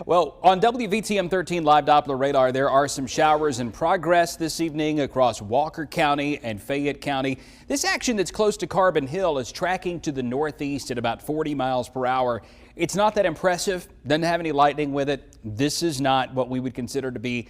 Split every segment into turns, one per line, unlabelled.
Well, on WVTM 13 Live Doppler radar, there are some showers in progress this evening across Walker County and Fayette County. This action that's close to Carbon Hill is tracking to the northeast at about 40 miles per hour. It's not that impressive, doesn't have any lightning with it. This is not what we would consider to be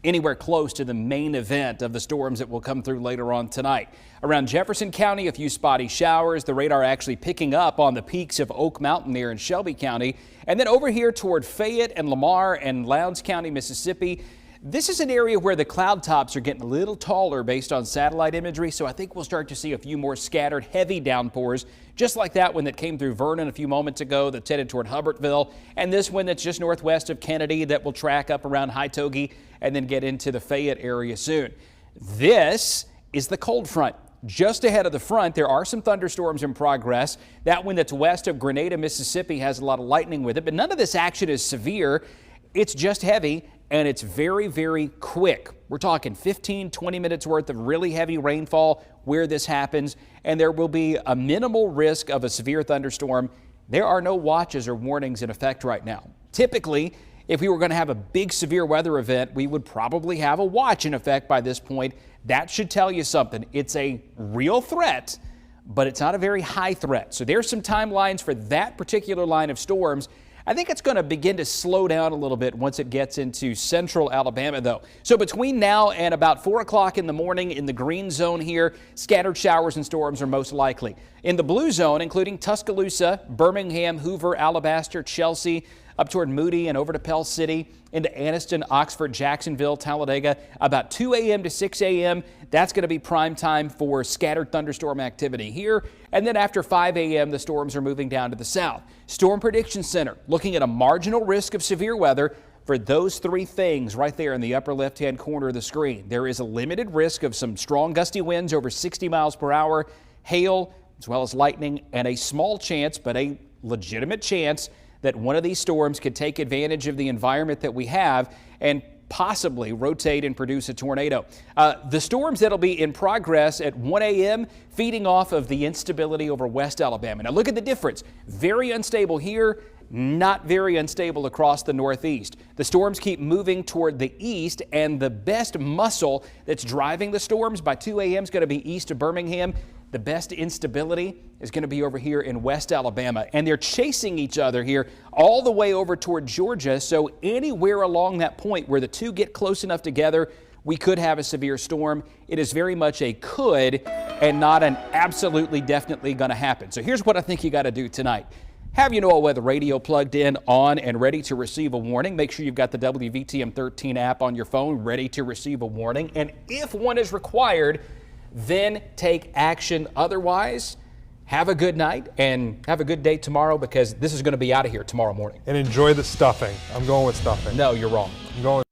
anywhere close to the main event of the storms that will come through later on tonight. Around Jefferson County, a few spotty showers. The radar actually picking up on the peaks of Oak Mountain there in Shelby County. And then over here toward Fayette and Lamar and Lowndes County, Mississippi. This is an area where the cloud tops are getting a little taller based on satellite imagery, so I think we'll start to see a few more scattered heavy downpours, just like that one that came through Vernon a few moments ago that's headed toward Hubbartville, and this one that's just northwest of Kennedy that will track up around Hightogee and then get into the Fayette area soon. This is the cold front. Just ahead of the front, there are some thunderstorms in progress. That one that's west of Grenada, Mississippi has a lot of lightning with it, but none of this action is severe. It's just heavy. And it's very, very quick. We're talking 15, 20 minutes worth of really heavy rainfall where this happens, and there will be a minimal risk of a severe thunderstorm. There are no watches or warnings in effect right now. Typically, if we were going to have a big severe weather event, we would probably have a watch in effect by this point. That should tell you something. It's a real threat, but it's not a very high threat. So there's some timelines for that particular line of storms. I think it's going to begin to slow down a little bit once it gets into central Alabama, though. So between now and about 4 o'clock in the morning in the green zone here, scattered showers and storms are most likely. In the blue zone, including Tuscaloosa, Birmingham, Hoover, Alabaster, Chelsea, up toward Moody and over to Pell City, into Anniston, Oxford, Jacksonville, Talladega, about 2 a.m. to 6 a.m. That's going to be prime time for scattered thunderstorm activity here. And then after 5 a.m., the storms are moving down to the south. Storm Prediction Center looking at a marginal risk of severe weather for those three things right there in the upper left-hand corner of the screen. There is a limited risk of some strong gusty winds over 60 miles per hour, hail, as well as lightning, and a small chance, but a legitimate chance, that one of these storms could take advantage of the environment that we have and possibly rotate and produce a tornado. The storms that'll be in progress at 1 a.m. feeding off of the instability over West Alabama. Now look at the difference. Very unstable here, not very unstable across the northeast. The storms keep moving toward the east, and the best muscle that's driving the storms by 2 a.m. is going to be east of Birmingham. The best instability is going to be over here in West Alabama, and they're chasing each other here all the way over toward Georgia. So anywhere along that point where the two get close enough together, we could have a severe storm. It is very much a could and not an absolutely definitely going to happen. So here's what I think you got to do tonight. Have your NOAA weather radio plugged in, on, and ready to receive a warning. Make sure you've got the WVTM 13 app on your phone ready to receive a warning. And if one is required, then take action. Otherwise, have a good night and have a good day tomorrow, because this is going to be out of here tomorrow morning.
And enjoy the stuffing. I'm going with stuffing.
No, you're wrong.
I'm going with